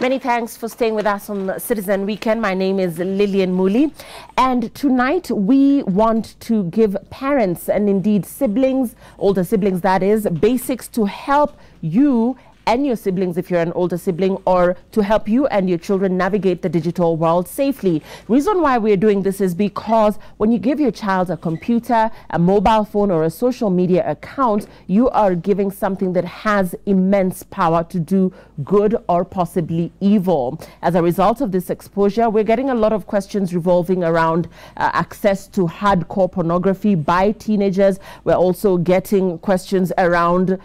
Many thanks for staying with us on Citizen Weekend. My name is Lillian Muli, and tonight we want to give parents and indeed siblings, older siblings that is, basics to help you and your siblings if you're an older sibling, or to help you and your children navigate the digital world safely. Reason why we're doing this is because when you give your child a computer, a mobile phone, or a social media account, you are giving something that has immense power to do good or possibly evil. As a result of this exposure, we're getting a lot of questions revolving around access to hardcore pornography by teenagers. We're also getting questions around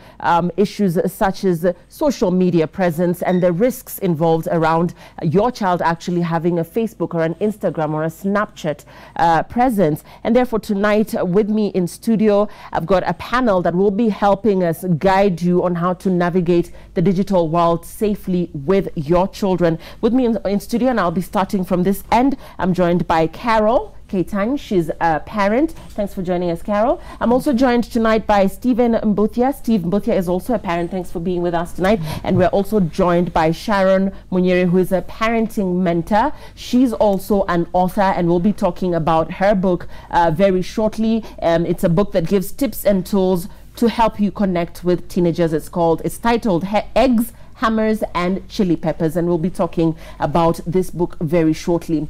issues such as social media presence and the risks involved around your child actually having a Facebook or an Instagram or a Snapchat presence. And therefore tonight with me in studio, I've got a panel that will be helping us guide you on how to navigate the digital world safely with your children. With me in studio, and I'll be starting from this end, I'm joined by Carol Keitang. She's a parent. Thanks for joining us, Carol. I'm also joined tonight by Stephen Mbuthia. Steve Mbuthia is also a parent. Thanks for being with us tonight. And we're also joined by Sharon Munyere, who is a parenting mentor. She's also an author, and we'll be talking about her book very shortly. It's a book that gives tips and tools to help you connect with teenagers. It's titled Eggs, Hammers, and Chili Peppers, and we'll be talking about this book very shortly.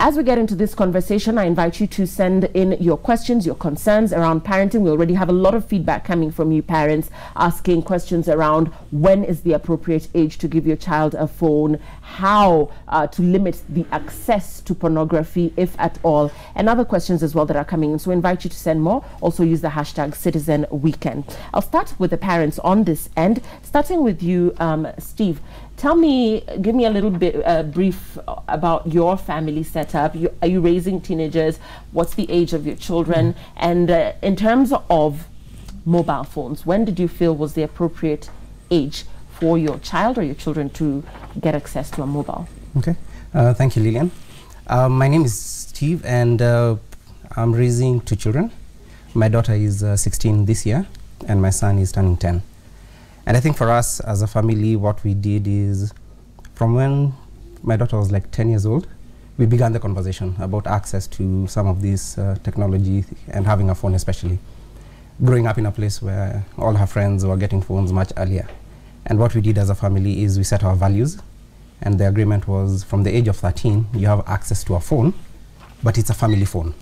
As we get into this conversation, I invite you to send in your questions, your concerns around parenting. We already have a lot of feedback coming from you parents asking questions around when is the appropriate age to give your child a phone, how to limit the access to pornography, if at all, and other questions as well that are coming in. So we invite you to send more. Also use the hashtag Citizen Weekend. I'll start with the parents on this end, starting with you, Steve. Give me a little bit brief about your family setup. Are you raising teenagers? What's the age of your children? And in terms of mobile phones, when did you feel was the appropriate age for your child or your children to get access to a mobile? Okay, thank you, Lillian. My name is Steve, and I'm raising two children. My daughter is 16 this year, and my son is turning 10. And I think for us as a family, what we did is, from when my daughter was like 10 years old, we began the conversation about access to some of this technology and having a phone especially. Growing up in a place where all her friends were getting phones much earlier. And what we did as a family is we set our values, and the agreement was from the age of 13, you have access to a phone, but it's a family phone.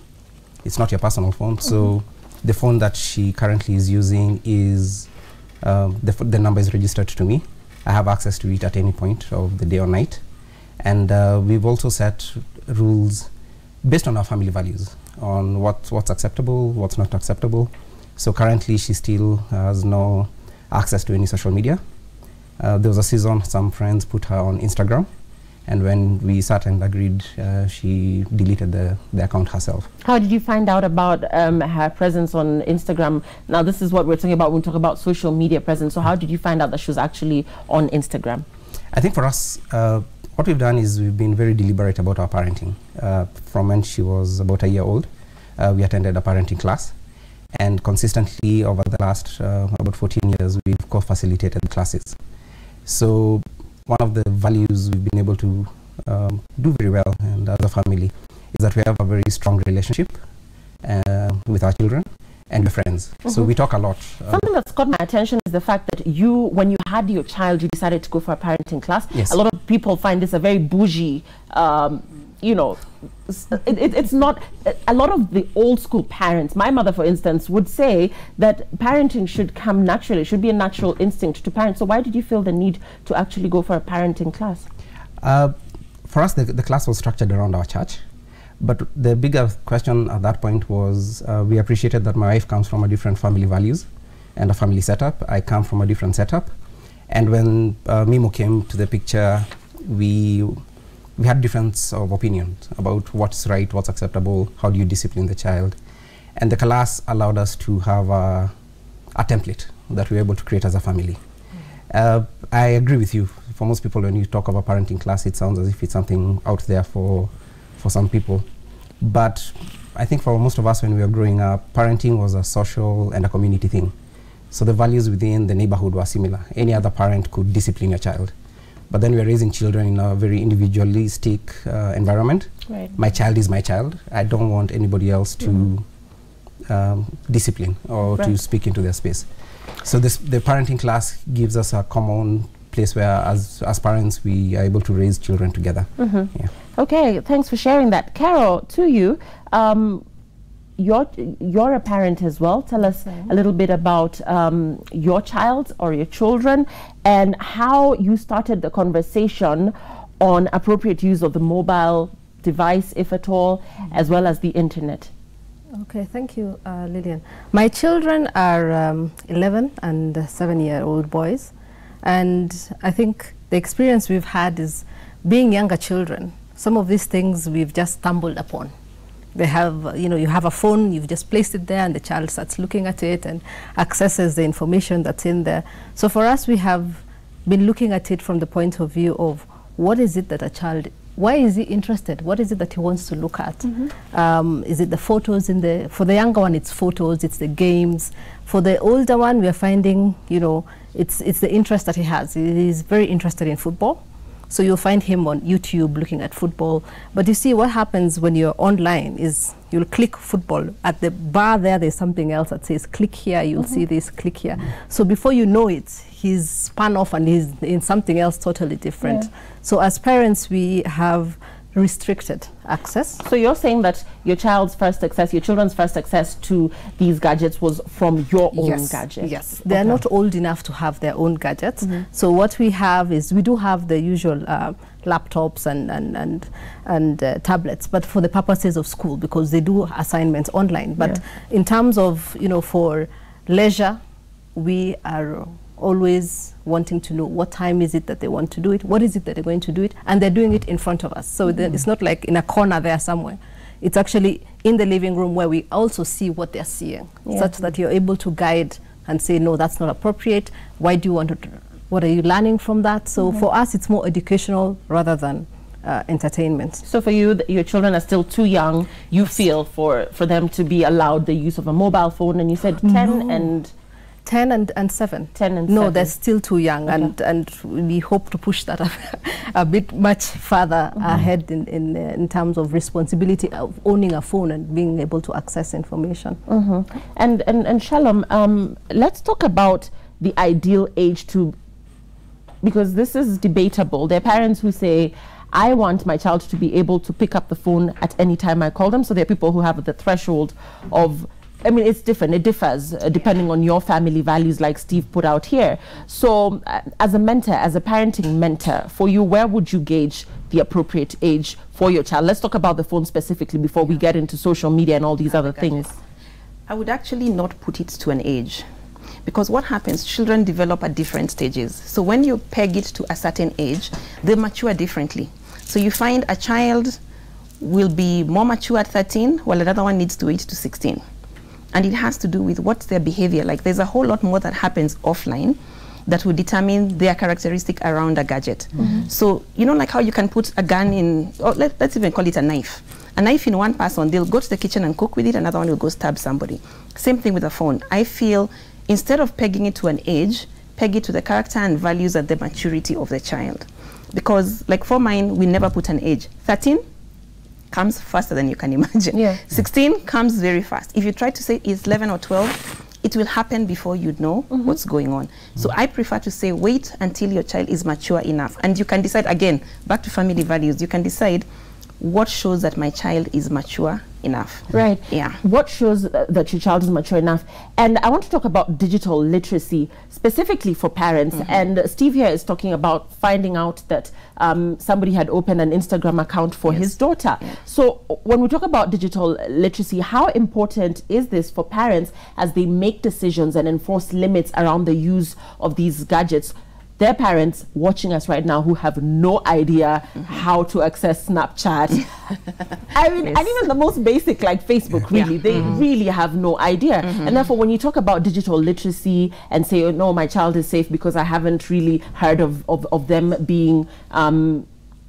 It's not your personal phone. So the phone that she currently is using is the number is registered to me. I have access to it at any point of the day or night. And we've also set rules based on our family values, on what's acceptable, what's not acceptable. So currently she still has no access to any social media. There was a season some friends put her on Instagram, and when we sat and agreed, she deleted the account herself. How did you find out about her presence on Instagram? Now, this is what we're talking about when we talk about social media presence. So how did you find out that she was actually on Instagram? I think for us, what we've done is we've been very deliberate about our parenting. From when she was about a year old, we attended a parenting class. And consistently over the last about 14 years, we've co-facilitated the classes. So one of the values we've been able to do very well, and as a family, is that we have a very strong relationship with our children and with friends. So we talk a lot. Something that's caught my attention is the fact that when you had your child, you decided to go for a parenting class. Yes. A lot of people find this a very bougie, it's not. A lot of the old school parents, my mother for instance, would say that parenting should come naturally. It should be a natural instinct to parent. So why did you feel the need to actually go for a parenting class? For us, the class was structured around our church. But the bigger question at that point was we appreciated that my wife comes from a different family values and a family setup. I come from a different setup. And when Mimo came to the picture, we had difference of opinions about what's right, what's acceptable, how do you discipline the child. And the class allowed us to have a template that we were able to create as a family. I agree with you. For most people, when you talk of a parenting class, it sounds as if it's something out there for some people. But I think for most of us, when we were growing up, parenting was a social and a community thing. So the values within the neighborhood were similar. Any other parent could discipline your child. But then we are raising children in a very individualistic environment. Right. My child is my child. I don't want anybody else to discipline or to speak into their space. So the parenting class gives us a common place where as parents we are able to raise children together. Yeah. Okay, thanks for sharing that. Carol, to you, you're a parent as well. Tell us a little bit about your child or your children and how you started the conversation on appropriate use of the mobile device, if at all, as well as the internet. Okay, thank you, Lillian. My children are 11 and 7-year-old boys, and I think the experience we've had is being younger children. Some of these things we've just stumbled upon. They have, you have a phone, you've just placed it there and the child starts looking at it and accesses the information that's in there. So for us, we have been looking at it from the point of view of what is it that a child, why is he interested? What is it that he wants to look at? Is it the photos for the younger one, it's photos, it's the games. For the older one, we are finding, it's the interest that he has. He's very interested in football. So you'll find him on YouTube looking at football. But you see what happens when you're online is you'll click football. At the bar there's something else that says click here, you'll see this, click here. So before you know it, he's spun off and he's in something else totally different. So as parents, we have restricted access. So you're saying that your children's first access to these gadgets was from your own gadget? Yes, they're not old enough to have their own gadgets. So what we have is we do have the usual laptops and tablets, but for the purposes of school, because they do assignments online. But in terms of, for leisure, we are always wanting to know what time is it that they want to do it, what is it that they're going to do it, and they're doing it in front of us. So it's not like in a corner there somewhere. It's actually in the living room where we also see what they're seeing, such that you're able to guide and say, no, that's not appropriate. Why do you want to, what are you learning from that? So for us, it's more educational rather than entertainment. So for you, your children are still too young, you feel, for them to be allowed the use of a mobile phone, and you said 10 and 10 and 7. 10 and 7. No, they're still too young, and we hope to push that a bit much further ahead in terms of responsibility of owning a phone and being able to access information. And Shalom, let's talk about the ideal age because this is debatable. There are parents who say, I want my child to be able to pick up the phone at any time I call them. So there are people who have the threshold of, I mean, it's different. It differs depending on your family values, like Steve put out here. So as a mentor, as a parenting mentor, for you, where would you gauge the appropriate age for your child? Let's talk about the phone specifically before we get into social media and all these other things. I would actually not put it to an age, because what happens, children develop at different stages. So when you peg it to a certain age, they mature differently. So you find a child will be more mature at 13, while another one needs to wait to 16. And it has to do with what's their behavior like. There's a whole lot more that happens offline that will determine their characteristic around a gadget. So, like how you can put a gun in, or let's even call it a knife. A knife in one person, they'll go to the kitchen and cook with it, another one will go stab somebody. Same thing with a phone. I feel instead of pegging it to an age, peg it to the character and values and the maturity of the child. Because like for mine, we never put an age. 13 comes faster than you can imagine. 16 comes very fast. If you try to say it's 11 or 12, it will happen before you know what's going on. So I prefer to say wait until your child is mature enough. And you can decide, again, back to family values, you can decide what shows that my child is mature enough. Right. Yeah. What shows that your child is mature enough? And I want to talk about digital literacy specifically for parents. And Steve here is talking about finding out that somebody had opened an Instagram account for his daughter. So when we talk about digital literacy, how important is this for parents as they make decisions and enforce limits around the use of these gadgets? There are parents watching us right now who have no idea how to access Snapchat. I mean, and even the most basic like Facebook, really, they really have no idea. And therefore, when you talk about digital literacy and say, oh, no, my child is safe because I haven't really heard of them being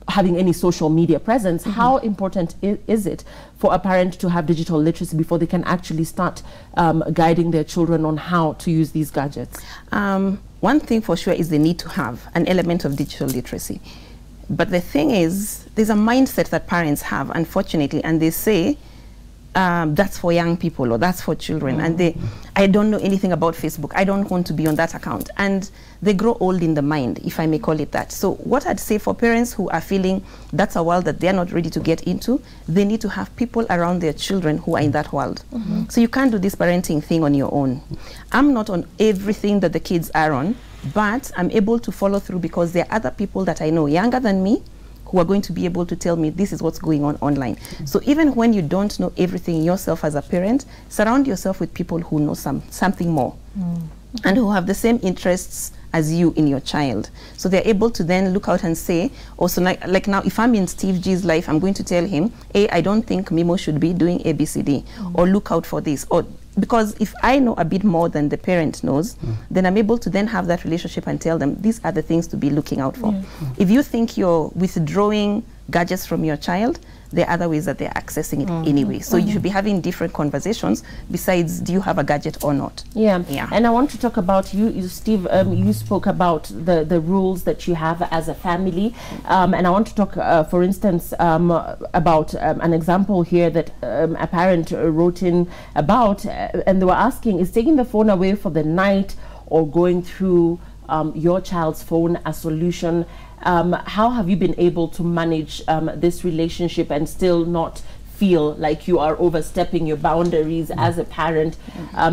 having any social media presence. How important is it for a parent to have digital literacy before they can actually start guiding their children on how to use these gadgets? One thing for sure is they need to have an element of digital literacy. But the thing is, there's a mindset that parents have, unfortunately, and they say, that's for young people or that's for children, and I don't know anything about Facebook, I don't want to be on that account, and they grow old in the mind, if I may call it that. So what I'd say for parents who are feeling that's a world that they're not ready to get into, they need to have people around their children who are in that world. So you can't do this parenting thing on your own. I'm not on everything that the kids are on, but I'm able to follow through because there are other people that I know younger than me who are going to be able to tell me this is what's going on online. So even when you don't know everything yourself as a parent, surround yourself with people who know something more and who have the same interests as you in your child. So they're able to then look out and say, also like now, if I'm in Steve G's life, I'm going to tell him, hey, I don't think Mimo should be doing ABCD, or look out for this, or because if I know a bit more than the parent knows, then I'm able to then have that relationship and tell them these are the things to be looking out for. If you think you're withdrawing gadgets from your child, there are other ways that they're accessing it anyway. So you should be having different conversations besides, do you have a gadget or not? Yeah. And I want to talk about you Steve, you spoke about the rules that you have as a family. And I want to talk, for instance, about an example here that a parent wrote in about, and they were asking, is taking the phone away for the night or going through your child's phone a solution? How have you been able to manage this relationship and still not feel like you are overstepping your boundaries as a parent?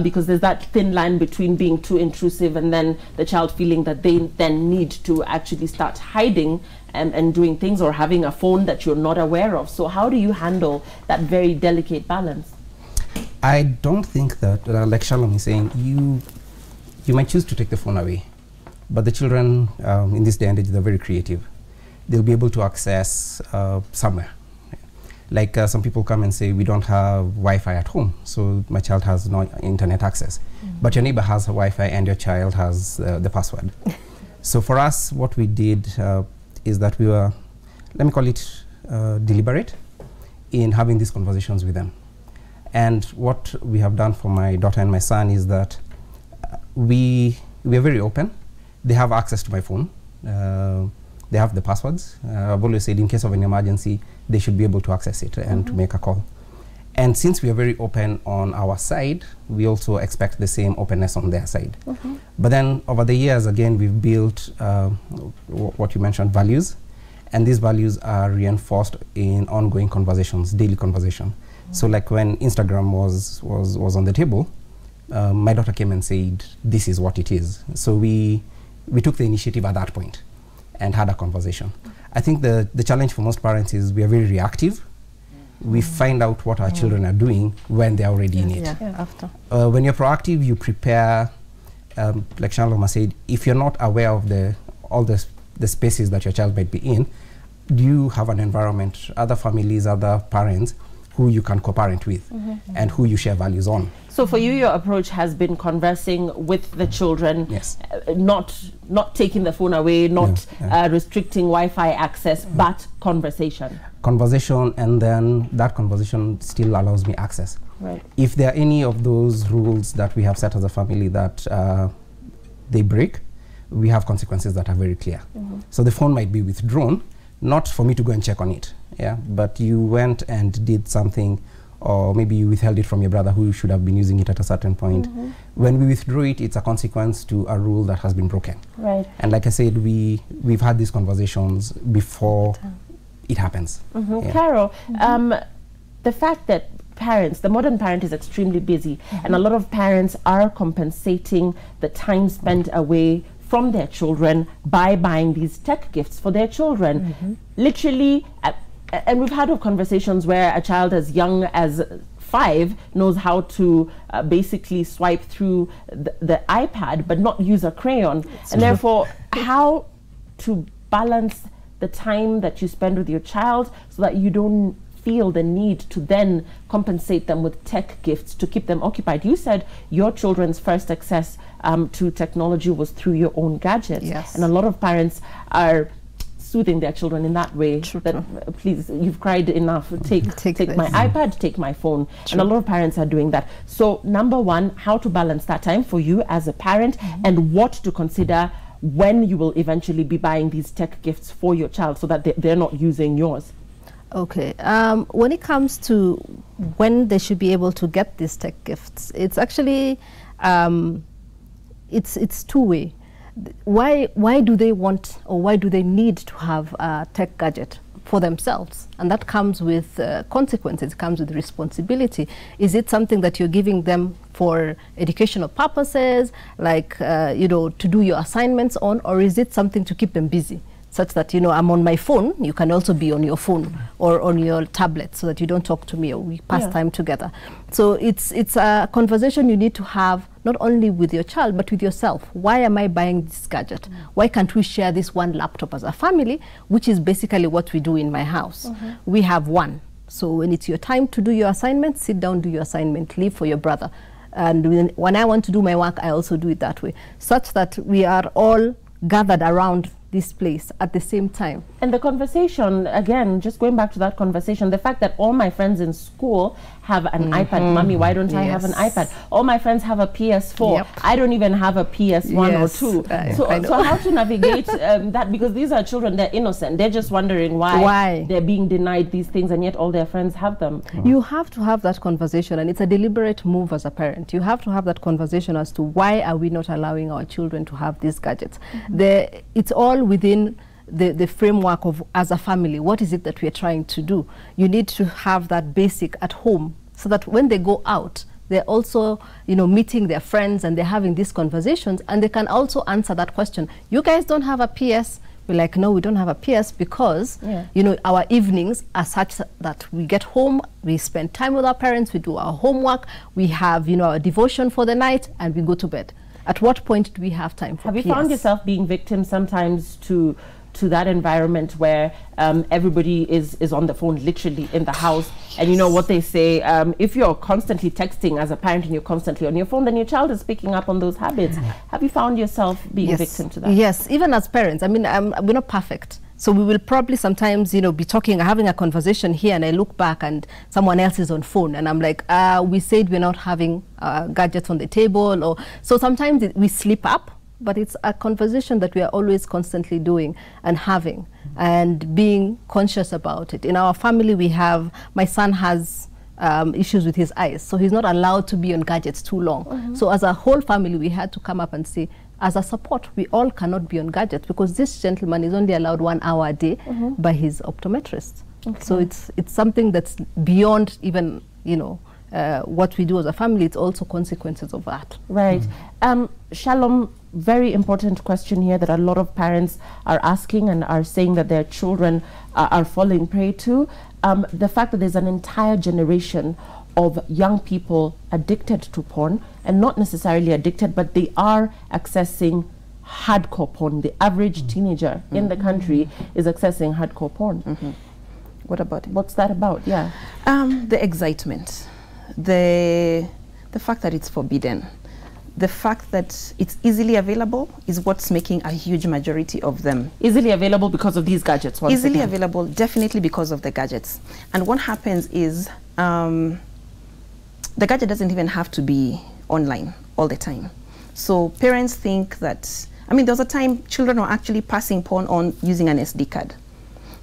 Because there's that thin line between being too intrusive and then the child feeling that they then need to actually start hiding and doing things, or having a phone that you're not aware of. So how do you handle that very delicate balance? I don't think that, like Shalom is saying, you might choose to take the phone away. But the children in this day and age, they're very creative. They'll be able to access somewhere. Like some people come and say, we don't have Wi-Fi at home, so my child has no internet access. But your neighbor has a Wi-Fi and your child has the password. So for us, what we did is that we were, let me call it deliberate in having these conversations with them. And what we have done for my daughter and my son is that we are very open. They have access to my phone. They have the passwords. I've always said in case of an emergency, they should be able to access it and to make a call. And since we are very open on our side, we also expect the same openness on their side. But then over the years, again, we've built what you mentioned, values. And these values are reinforced in ongoing conversations, daily conversation. So like when Instagram was on the table, my daughter came and said, this is what it is. So we took the initiative at that point and had a conversation. I think the challenge for most parents is we are very reactive. We find out what our children are doing when they're already in it. After. When you're proactive, you prepare, like Shaloma said, if you're not aware of all the spaces that your child might be in, do you have an environment, other families, other parents who you can co-parent with and who you share values on? So for you, your approach has been conversing with the children, not taking the phone away, not restricting Wi-Fi access, but conversation. Conversation, and then that conversation still allows me access. Right. If there are any of those rules that we have set as a family that they break, we have consequences that are very clear. So the phone might be withdrawn, not for me to go and check on it, but you went and did something, or maybe you withheld it from your brother who should have been using it at a certain point. When we withdraw it, it's a consequence to a rule that has been broken. Right. And like I said, we've had these conversations before it happens. Carol, the fact that the modern parent is extremely busy, and a lot of parents are compensating the time spent away from their children by buying these tech gifts for their children. Literally, and we've had conversations where a child as young as 5 knows how to basically swipe through the iPad but not use a crayon. And therefore, how to balance the time that you spend with your child so that you don't feel the need to then compensate them with tech gifts to keep them occupied. You said your children's first access to technology was through your own gadgets. And a lot of parents are soothing their children in that way. Please, you've cried enough. Take my iPad, take my phone. And a lot of parents are doing that. So number one, how to balance that time for you as a parent, and what to consider when you will eventually be buying these tech gifts for your child so that they're not using yours. Okay. When it comes to when they should be able to get these tech gifts, it's actually it's two-way. Why do they want, or why do they need to have a tech gadget for themselves? And that comes with consequences, it comes with responsibility. Is it something that you're giving them for educational purposes, like you know, to do your assignments on, or is it something to keep them busy, such that, you know, I'm on my phone, you can also be on your phone or on your tablet, so that you don't talk to me or we pass time together. So it's a conversation you need to have, not only with your child, but with yourself. Why am I buying this gadget? Why can't we share this one laptop as a family, which is basically what we do in my house. We have one. So when it's your time to do your assignment, sit down, do your assignment, leave for your brother. And when I want to do my work, I also do it that way, such that we are all gathered around this place at the same time. And the conversation, again, just going back to that conversation, the fact that all my friends in school have an iPad. Mommy, why don't I have an iPad? All my friends have a PS4. I don't even have a PS1 or 2. So how to navigate that? Because these are children, they're innocent. They're just wondering why they're being denied these things, and yet all their friends have them. You have to have that conversation, and it's a deliberate move as a parent. You have to have that conversation as to why are we not allowing our children to have these gadgets. It's all within the framework of, as a family, what is it that we are trying to do? You need to have that basic at home, so that when they go out, they're also, you know, meeting their friends and they're having these conversations, and they can also answer that question. You guys don't have a PS? We're like, no, we don't have a PS because, you know, our evenings are such that we get home, we spend time with our parents, we do our homework, we have, you know, a devotion for the night, and we go to bed. At what point do we have time for PS? Have you found yourself being victim sometimes to that environment where everybody is on the phone, literally in the house, and you know what they say, if you're constantly texting as a parent and you're constantly on your phone, then your child is picking up on those habits. Have you found yourself being victim to that? Yes, even as parents. I mean, we're not perfect. So we will probably sometimes, you know, be talking, having a conversation here, and I look back and someone else is on phone, and I'm like, we said we're not having gadgets on the table, or so sometimes we slip up. But it's a conversation that we are always constantly doing and having, and being conscious about it. In our family, we have, my son has issues with his eyes, so he's not allowed to be on gadgets too long. So as a whole family, we had to come up and say, as a support, we all cannot be on gadgets, because this gentleman is only allowed 1 hour a day by his optometrist. So it's something that's beyond even, you know, what we do as a family. It's also consequences of that. Right. Shalom, very important question here that a lot of parents are asking and are saying that their children are falling prey to. The fact that there's an entire generation of young people addicted to porn, and not necessarily addicted, but they are accessing hardcore porn. The average teenager in the country is accessing hardcore porn. What about it? What's that about? Yeah. The excitement, the fact that it's forbidden, the fact that it's easily available is what's making a huge majority of them. Easily available because of these gadgets? Easily available, definitely because of the gadgets. And what happens is the gadget doesn't even have to be online all the time. So parents think that, I mean, there was a time children were actually passing porn on using an SD card.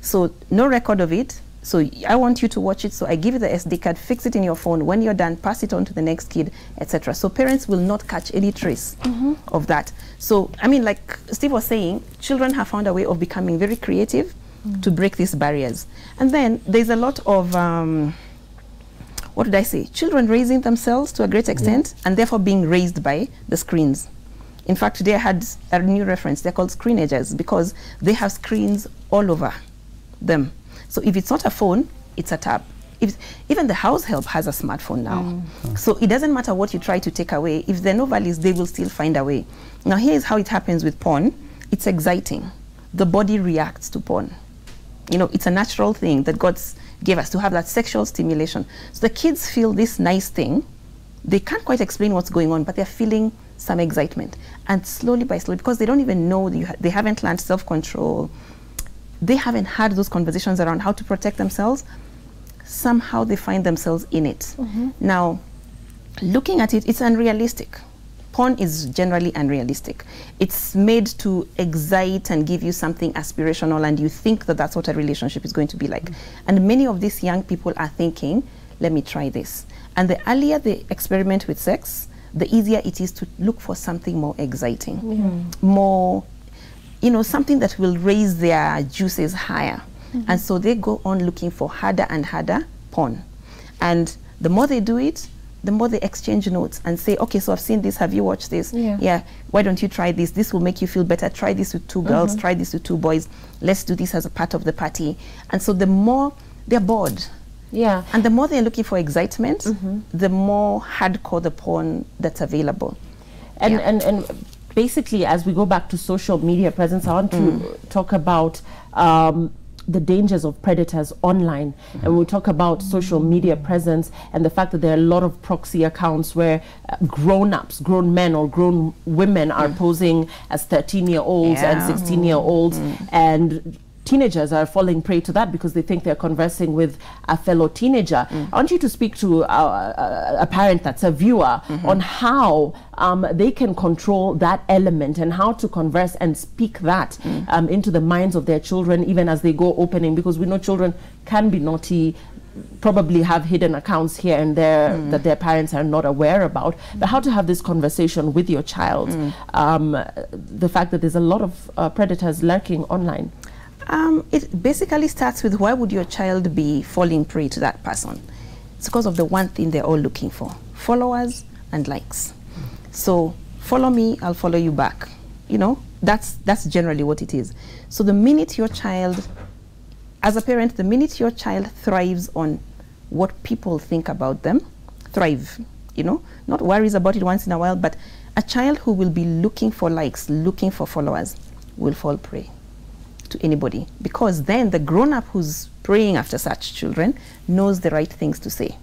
So no record of it. So I want you to watch it, so I give you the SD card, fix it in your phone. When you're done, pass it on to the next kid, etc. So parents will not catch any trace of that. So, I mean, like Steve was saying, children have found a way of becoming very creative to break these barriers. And then there's a lot of, what did I say? Children raising themselves to a great extent, and therefore being raised by the screens. In fact, today I had a new reference. They're called screenagers because they have screens all over them. So if it's not a phone, it's a tab. Even the house help has a smartphone now. So it doesn't matter what you try to take away. If there are no values, they will still find a way. Now here's how it happens with porn. It's exciting. The body reacts to porn. You know, it's a natural thing that God gave us to have that sexual stimulation. So the kids feel this nice thing. They can't quite explain what's going on, but they're feeling some excitement. And slowly by slowly, because they don't even know, they haven't learned self-control, they haven't had those conversations around how to protect themselves. Somehow they find themselves in it. Now, looking at it, it's unrealistic. Porn is generally unrealistic. It's made to excite and give you something aspirational, and you think that that's what a relationship is going to be like. And many of these young people are thinking, let me try this. And the earlier they experiment with sex, the easier it is to look for something more exciting, more, you know, something that will raise their juices higher. And so they go on looking for harder and harder porn. And the more they do it, the more they exchange notes and say, okay, so I've seen this, have you watched this? Yeah, why don't you try this? This will make you feel better. Try this with 2 girls, try this with 2 boys. Let's do this as a part of the party. And so the more they're bored, and the more they're looking for excitement, the more hardcore the porn that's available. And basically, as we go back to social media presence, I want to talk about the dangers of predators online, and we'll talk about social media presence and the fact that there are a lot of proxy accounts where grown-ups, grown men or grown women are posing as 13-year-olds and 16-year-olds, and teenagers are falling prey to that because they think they're conversing with a fellow teenager. I want you to speak to a parent that's a viewer on how they can control that element and how to converse and speak that into the minds of their children even as they go opening, because we know children can be naughty, probably have hidden accounts here and there that their parents are not aware about, but how to have this conversation with your child, the fact that there's a lot of predators lurking online. It basically starts with, why would your child be falling prey to that person? It's because of the one thing they're all looking for: followers and likes. So follow me, I'll follow you back. You know, that's generally what it is. So the minute your child, as a parent, the minute your child thrives on what people think about them, you know, not worries about it once in a while, but a child who will be looking for likes, looking for followers, will fall prey to anybody, because then the grown-up who's praying after such children knows the right things to say.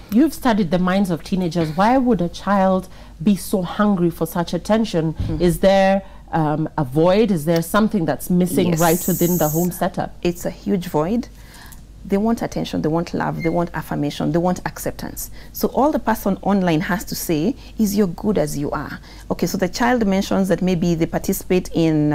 You've studied the minds of teenagers. Why would a child be so hungry for such attention? Is there a void? Is there something that's missing right within the home setup? It's a huge void. They want attention, they want love, they want affirmation, they want acceptance. So all the person online has to say is, you're good as you are. Okay, so the child mentions that maybe they participate in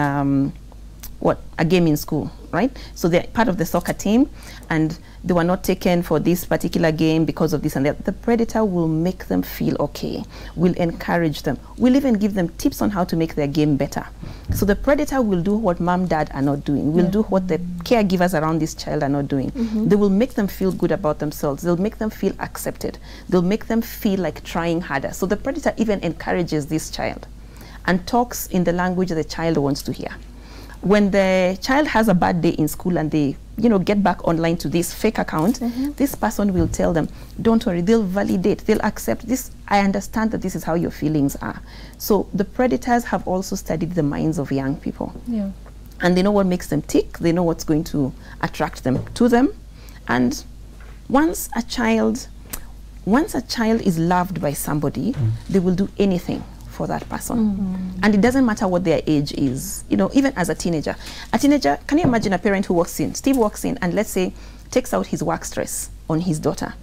a game in school, right? So they're part of the soccer team and they were not taken for this particular game because of this and that. The predator will make them feel okay, will encourage them, will even give them tips on how to make their game better. So the predator will do what mom, dad are not doing, will do what the caregivers around this child are not doing. They will make them feel good about themselves. They'll make them feel accepted. They'll make them feel like trying harder. So the predator even encourages this child and talks in the language the child wants to hear. When the child has a bad day in school and they, you know, get back online to this fake account, this person will tell them, don't worry, they'll validate, they'll accept this. I understand that this is how your feelings are. So the predators have also studied the minds of young people. And they know what makes them tick. They know what's going to attract them to them. And once a child is loved by somebody, they will do anything for that person. And it doesn't matter what their age is. You know, even as a teenager, can you imagine a parent who walks in, Steve walks in and let's say takes out his work stress on his daughter,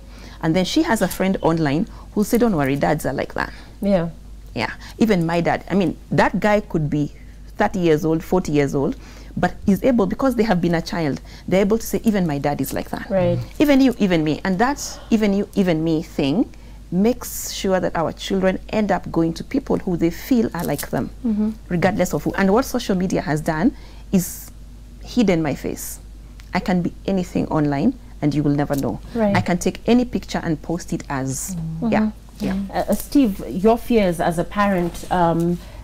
and then she has a friend online who'll say, don't worry, dads are like that. Even my dad, I mean, that guy could be 30 years old, 40 years old, but is able, because they have been a child, they're able to say, even my dad is like that. Even you, even me. And that even you, even me thing makes sure that our children end up going to people who they feel are like them, regardless of who. And what social media has done is hidden my face. I can be anything online and you will never know. I can take any picture and post it as, Steve, your fears as a parent,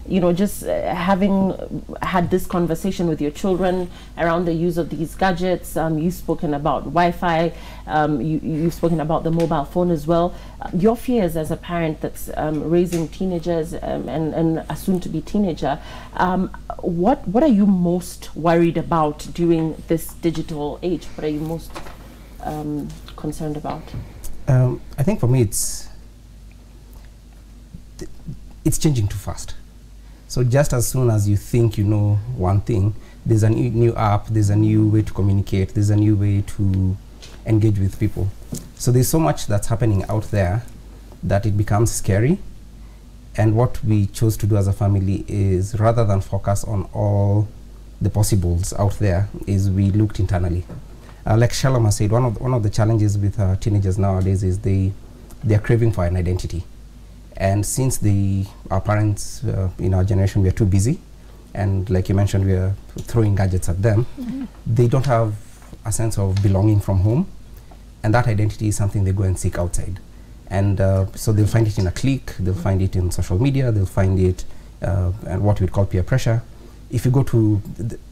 you know, just having had this conversation with your children around the use of these gadgets, you've spoken about Wi-Fi, you've spoken about the mobile phone as well. Your fears as a parent that's raising teenagers and a soon-to-be teenager, what are you most worried about during this digital age? What are you most concerned about? I think for me it's changing too fast. So just as soon as you think you know one thing, there's a new app, there's a new way to communicate, there's a new way to engage with people. So there's so much that's happening out there that it becomes scary. And what we chose to do as a family is, rather than focus on all the possibles out there, is we looked internally. Like Shaloma said, one of the challenges with teenagers nowadays is they're craving for an identity. And since our parents in our generation, we are too busy, and like you mentioned, we are throwing gadgets at them, they don't have a sense of belonging from home, and that identity is something they go and seek outside. And so they'll find it in a clique, they'll find it in social media, they'll find it and what we'd call peer pressure. If you go to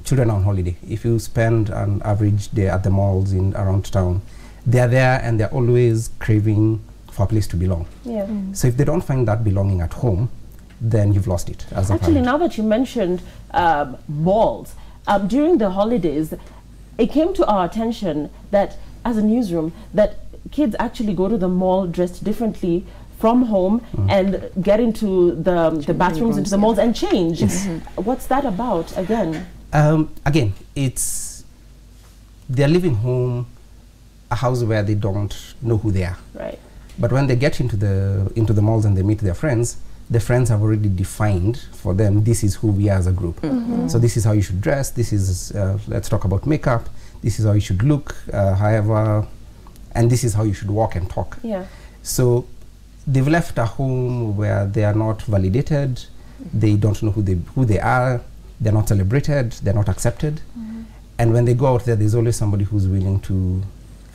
children on holiday, if you spend an average day at the malls around town, they're there and they're always craving for a place to belong. Yeah. So if they don't find that belonging at home, then you've lost it as a Actually, parent. now that you mentioned malls, during the holidays, it came to our attention that, as a newsroom, that kids actually go to the mall dressed differently from home and get into the bathrooms, into the malls and change. Yes. What's that about again? Again, they're living home, a house where they don't know who they are. Right. But when they get into the malls and they meet their friends, the friends have already defined for them, this is who we are as a group. So this is how you should dress, this is, let's talk about makeup, this is how you should look, however, and this is how you should walk and talk. Yeah. So they've left a home where they are not validated, they don't know who they are, they're not celebrated, they're not accepted. And when they go out there, there's always somebody who's willing to...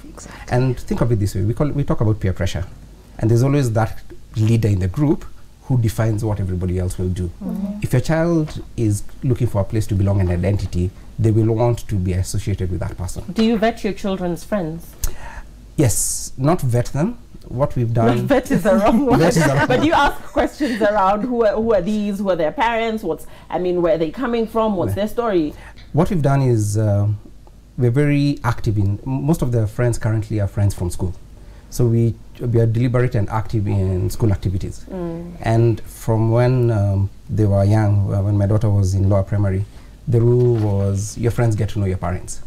Exactly. And think of it this way, we talk about peer pressure, and there's always that leader in the group who defines what everybody else will do. If your child is looking for a place to belong and identity, they will want to be associated with that person. Do you vet your children's friends? Yes, not vet them. What we've done... Not vet is the wrong word. Vet is the wrong But you ask questions around who are these, who are their parents, where are they coming from, what's their story? What we've done is we're very active in... Most of their friends currently are friends from school. So we are deliberate and active in school activities. And from when they were young, when my daughter was in lower primary, the rule was your friends get to know your parents.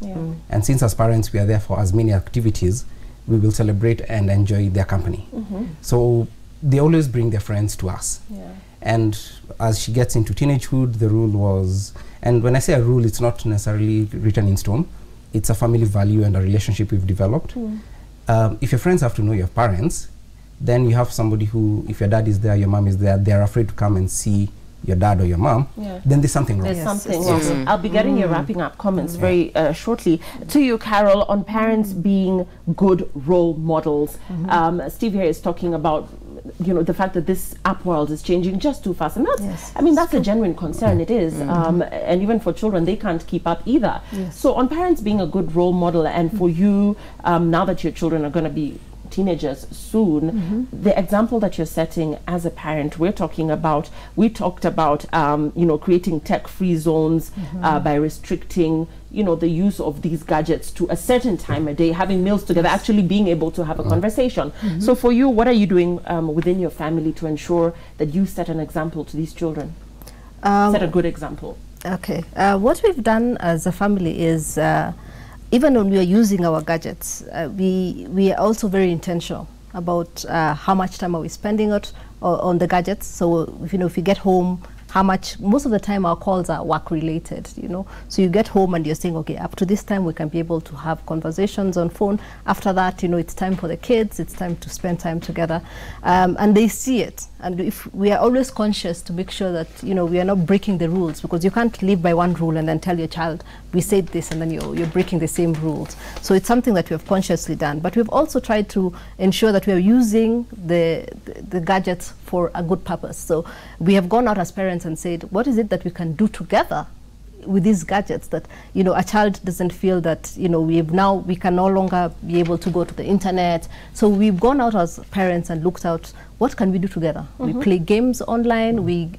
And since as parents we are there for as many activities, we will celebrate and enjoy their company. So they always bring their friends to us. And as she gets into teenagehood, the rule was, and when I say a rule, it's not necessarily written in stone, it's a family value and a relationship we've developed. If your friends have to know your parents, then you have somebody who, if your dad is there, your mom is there, they're afraid to come and see your dad or your mom, then there's something wrong. There's something wrong. I'll be getting your wrapping up comments very shortly. To you, Carol, on parents being good role models. Steve here is talking about, the fact that this app world is changing just too fast. And that's, I mean, that's a genuine concern, it is. And even for children, they can't keep up either. So on parents being a good role model, and for you, now that your children are going to be teenagers soon, the example that you're setting as a parent, we talked about creating tech-free zones by restricting the use of these gadgets to a certain time a day, having meals together, actually being able to have a conversation. So for you, what are you doing within your family to ensure that you set an example to these children? Set a good example. Okay, what we've done as a family is even when we are using our gadgets, we are also very intentional about how much time are we spending on the gadgets. So if you get home, most of the time our calls are work related, So you get home and you're saying, okay, up to this time we can be able to have conversations on phone. After that, it's time for the kids, it's time to spend time together. And they see it. And if we are always conscious to make sure that, we are not breaking the rules, because you can't live by one rule and then tell your child, we said this, and then you're breaking the same rules. So it's something that we have consciously done. But we've also tried to ensure that we are using the gadgets for a good purpose. So we have gone out as parents and said, what is it that we can do together with these gadgets that, a child doesn't feel that, we can no longer be able to go to the internet. So we've gone out as parents and looked out, what can we do together? We play games online, we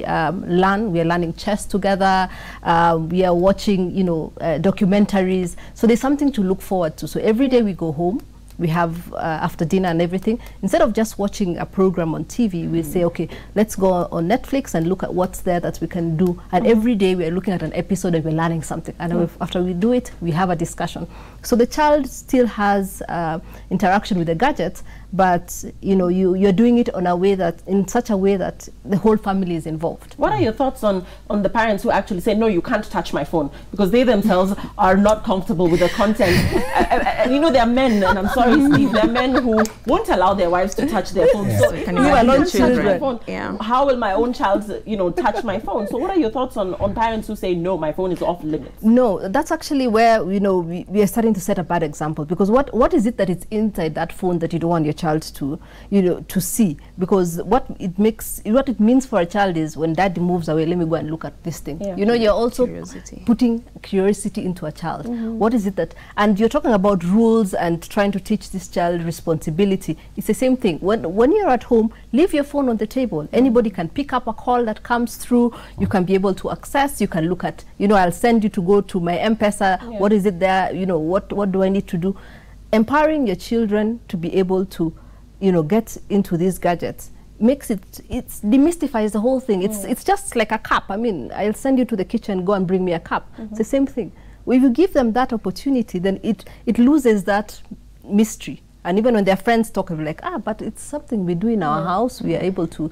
learn, we are learning chess together, we are watching, documentaries. So there's something to look forward to. So every day we go home, we have after dinner and everything, instead of just watching a program on TV, we say, okay, let's go on Netflix and look at what's there that we can do. And every day we're looking at an episode and we're learning something. And after we do it, we have a discussion. So the child still has interaction with the gadget, but you're doing it in such a way that the whole family is involved. What are your thoughts on the parents who actually say, no, you can't touch my phone, because they themselves are not comfortable with the content? There are men, and I'm sorry, Steve, there are men who won't allow their wives to touch their phones. Yeah. So if you alone touch my phone, how will my own child, touch my phone? So what are your thoughts on parents who say, no, my phone is off limits? No, that's actually where, we are starting to set a bad example, because what is it that is inside that phone that you don't want your child to, to see? Because what it means for a child is, when daddy moves away, let me go and look at this thing. Yeah. You're also putting curiosity into a child. What is it that, and you're talking about rules and trying to teach this child responsibility. It's the same thing. When you're at home, leave your phone on the table. Anybody can pick up a call that comes through. You can be able to access. You can look at, I'll send you to go to my M-Pesa. Yeah. What is it there? What do I need to do? Empowering your children to be able to, get into these gadgets makes it demystifies the whole thing. It's just like a cup. I mean, I'll send you to the kitchen, go and bring me a cup. It's the same thing. If you give them that opportunity, then it loses that mystery. And even when their friends talk, they're like, but it's something we do in our house. We are able to,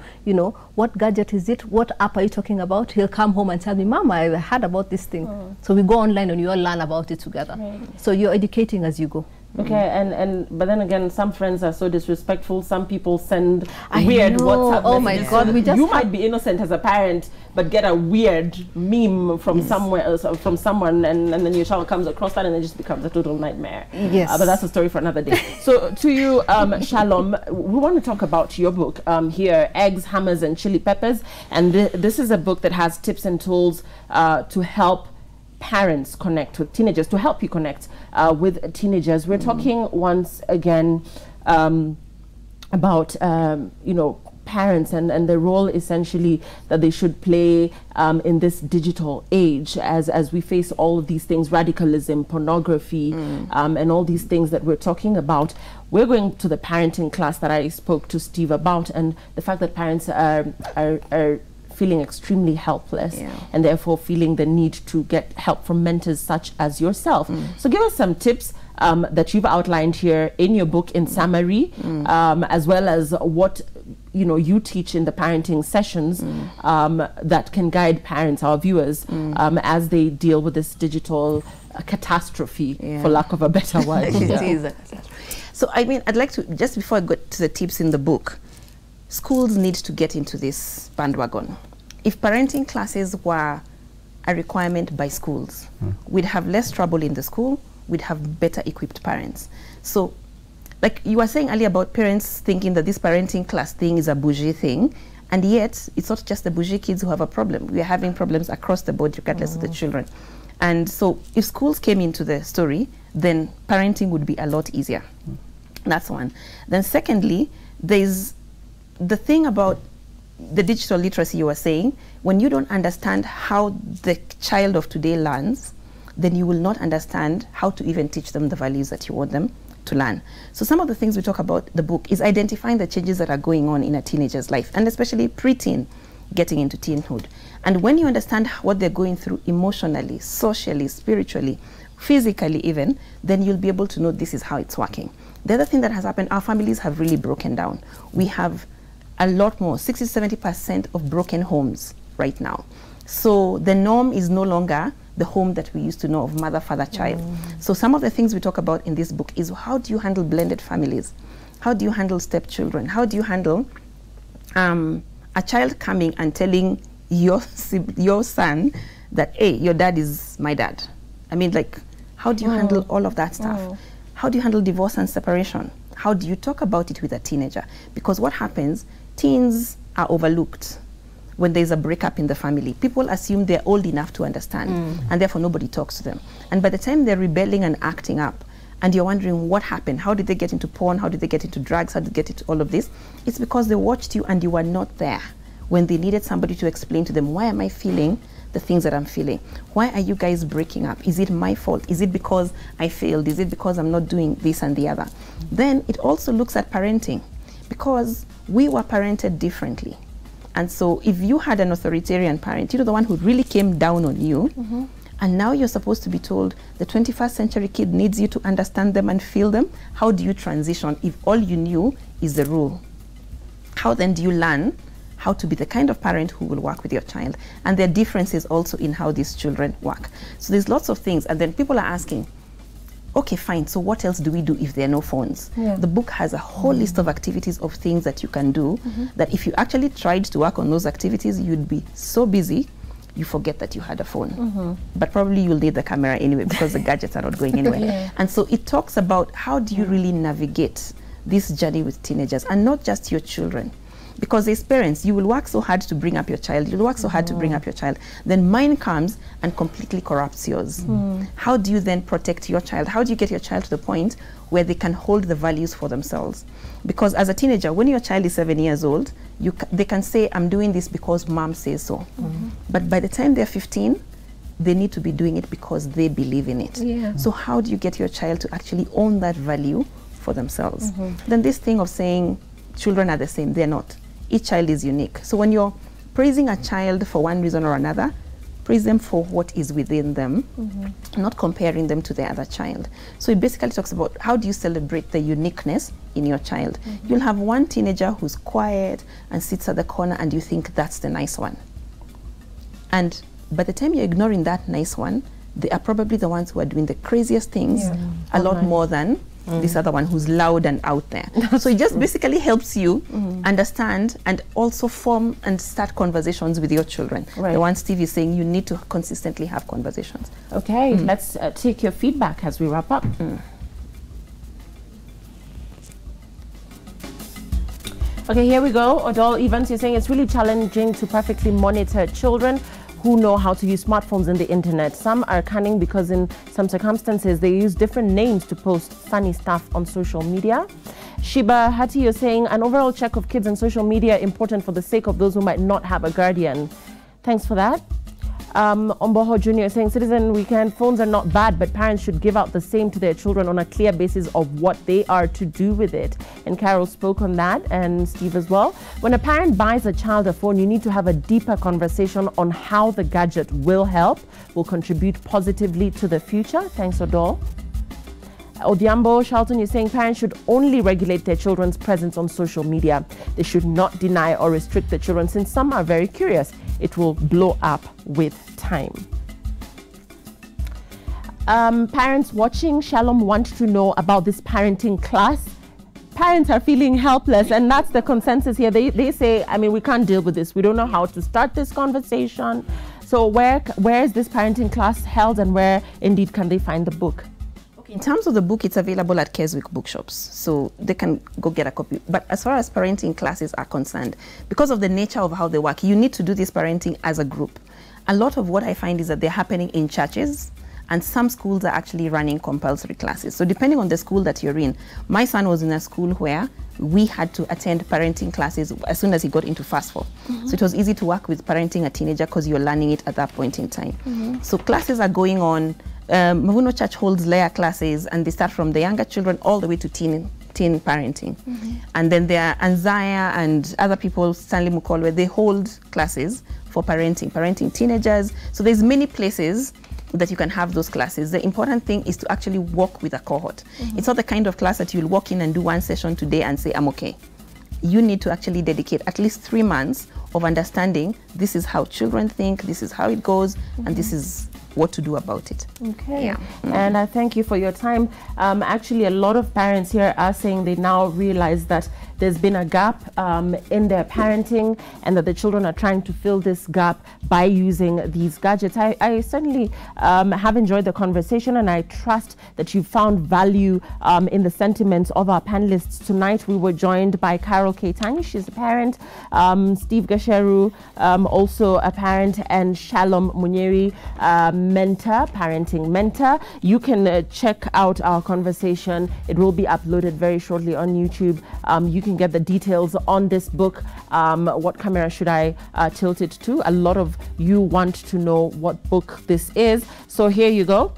what gadget is it? What app are you talking about? He'll come home and tell me, Mama, I heard about this thing. So we go online and you all learn about it together. So you're educating as you go. Okay, but then again, some friends are so disrespectful. Some people send weird WhatsApp messages. Oh my God, you might be innocent as a parent, but get a weird meme from somewhere else, from someone, and then your child comes across that, and it just becomes a total nightmare. Yes. But that's a story for another day. So to you, Shalom, we want to talk about your book here, Eggs, Hammers, and Chili Peppers. And this is a book that has tips and tools to help parents connect with teenagers, to help you connect with teenagers. We're talking once again about parents and the role essentially that they should play in this digital age as we face all of these things, radicalism, pornography, and all these things that we're talking about. We're going to the parenting class that I spoke to Steve about, and the fact that parents are feeling extremely helpless and therefore feeling the need to get help from mentors such as yourself. So give us some tips that you've outlined here in your book in summary, as well as what you teach in the parenting sessions that can guide parents, our viewers, as they deal with this digital catastrophe, for lack of a better word. It is a catastrophe. So I'd like to, just before I go to the tips in the book, schools need to get into this bandwagon. If parenting classes were a requirement by schools, we'd have less trouble in the school, we'd have better equipped parents. So, like you were saying earlier about parents thinking that this parenting class thing is a bougie thing, and yet it's not just the bougie kids who have a problem. We are having problems across the board, regardless of the children. And so if schools came into the story, then parenting would be a lot easier. That's one. Then secondly, there's the thing about the digital literacy you were saying. When you don't understand how the child of today learns, then you will not understand how to even teach them the values that you want them to learn. So some of the things we talk about the book is identifying the changes that are going on in a teenager's life, and especially preteen getting into teenhood. And when you understand what they're going through emotionally, socially, spiritually, physically even, then you'll be able to know this is how it's working. The other thing that has happened, our families have really broken down. We have a lot more, 60–70% of broken homes right now. So the norm is no longer the home that we used to know of mother, father, child. So some of the things we talk about in this book is how do you handle blended families? How do you handle stepchildren? How do you handle a child coming and telling your son that, hey, your dad is my dad? How do you handle all of that stuff? How do you handle divorce and separation? How do you talk about it with a teenager? Because what happens, teens are overlooked when there's a breakup in the family. People assume they're old enough to understand, and therefore nobody talks to them. And by the time they're rebelling and acting up, and you're wondering what happened, how did they get into porn, how did they get into drugs, how did they get into all of this? It's because they watched you and you were not there when they needed somebody to explain to them, why am I feeling the things that I'm feeling. Why are you guys breaking up? Is it my fault? Is it because I failed? Is it because I'm not doing this and the other? Then it also looks at parenting, because we were parented differently. And so if you had an authoritarian parent, the one who really came down on you, and now you're supposed to be told the 21st century kid needs you to understand them and feel them, how do you transition if all you knew is the rule? How then do you learn how to be the kind of parent who will work with your child? And there are differences also in how these children work. So there's lots of things. And then people are asking, okay, fine, so what else do we do if there are no phones? The book has a whole list of activities of things that you can do, that if you actually tried to work on those activities, you'd be so busy, you forget that you had a phone. But probably you'll need the camera anyway, because the gadgets are not going anywhere. And so it talks about how do you really navigate this journey with teenagers, and not just your children. Because as parents, you will work so hard to bring up your child, you'll work so hard to bring up your child, then mine comes and completely corrupts yours. How do you then protect your child? How do you get your child to the point where they can hold the values for themselves? Because as a teenager, when your child is 7 years old, they can say, I'm doing this because mom says so. But by the time they're 15, they need to be doing it because they believe in it. So how do you get your child to actually own that value for themselves? Then this thing of saying children are the same, they're not. Each child is unique. So when you're praising a child for one reason or another, praise them for what is within them, not comparing them to the other child. So it basically talks about how do you celebrate the uniqueness in your child. You'll have one teenager who's quiet and sits at the corner and you think that's the nice one. And by the time you're ignoring that nice one, they are probably the ones who are doing the craziest things a lot more than this other one who's loud and out there. So it just basically helps you understand and also form and start conversations with your children. The one Steve is saying, you need to consistently have conversations. Okay, let's take your feedback as we wrap up. Okay, here we go. Odol Evans, you're saying it's really challenging to perfectly monitor children who know how to use smartphones and the internet. Some are cunning because in some circumstances they use different names to post funny stuff on social media. Shiba Hati, you're saying an overall check of kids and social media important for the sake of those who might not have a guardian. Thanks for that. Omboho Jr. saying, Citizen Weekend, phones are not bad, but parents should give out the same to their children on a clear basis of what they are to do with it. And Carol spoke on that, and Steve as well. When a parent buys a child a phone, you need to have a deeper conversation on how the gadget will help, will contribute positively to the future. Thanks, Odol. Odiambo Charlton, you're saying parents should only regulate their children's presence on social media. They should not deny or restrict the children, since some are very curious. It will blow up with time. Parents watching, Shalom want to know about this parenting class. Parents are feeling helpless, and that's the consensus here. They say, I mean, we can't deal with this. We don't know how to start this conversation. So where is this parenting class held, and where indeed can they find the book? In terms of the book, it's available at Keswick bookshops, so they can go get a copy. But as far as parenting classes are concerned, because of the nature of how they work, you need to do this parenting as a group. A lot of what I find is that they're happening in churches, and some schools are actually running compulsory classes. So depending on the school that you're in, my son was in a school where we had to attend parenting classes as soon as he got into fast four. So it was easy to work with parenting a teenager because you're learning it at that point in time. So classes are going on. Mavuno Church holds layer classes, and they start from the younger children all the way to teen parenting. And then there are Anzaya and other people, Stanley Mukolwe, they hold classes for parenting teenagers. So there's many places that you can have those classes. The important thing is to actually walk with a cohort. It's not the kind of class that you'll walk in and do one session today and say, I'm okay. You need to actually dedicate at least 3 months of understanding this is how children think, this is how it goes, and this is what to do about it. Okay. And I thank you for your time. Actually, a lot of parents here are saying they now realize that there's been a gap in their parenting, and that the children are trying to fill this gap by using these gadgets. I certainly have enjoyed the conversation, and I trust that you found value in the sentiments of our panelists tonight. We were joined by Carol Keitani, she's a parent, Steve Gasheru, also a parent, and Shalom Munyeri, parenting mentor. You can check out our conversation. It will be uploaded very shortly on YouTube. You can get the details on this book. What camera should I tilt it to? A lot of you want to know what book this is. So here you go.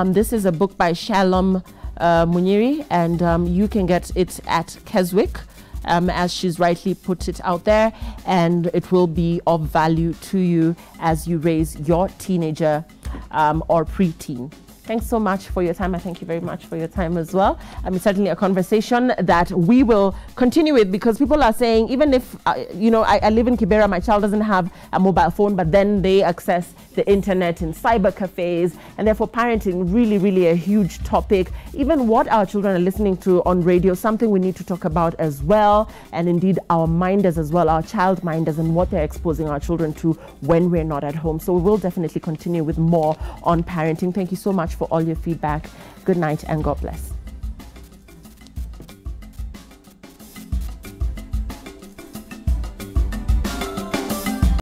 This is a book by Shalom Munyiri, and you can get it at Keswick, as she's rightly put it out there, and it will be of value to you as you raise your teenager or preteen. Thanks so much for your time. I thank you very much for your time as well. It's certainly a conversation that we will continue with, because people are saying, even if, I live in Kibera, my child doesn't have a mobile phone, but then they access the internet in cyber cafes, and therefore parenting really, really a huge topic. Even what our children are listening to on radio, something we need to talk about as well, and indeed our minders as well, our child minders, and what they're exposing our children to when we're not at home. So we will definitely continue with more on parenting. Thank you so much for all your feedback. Good night and God bless.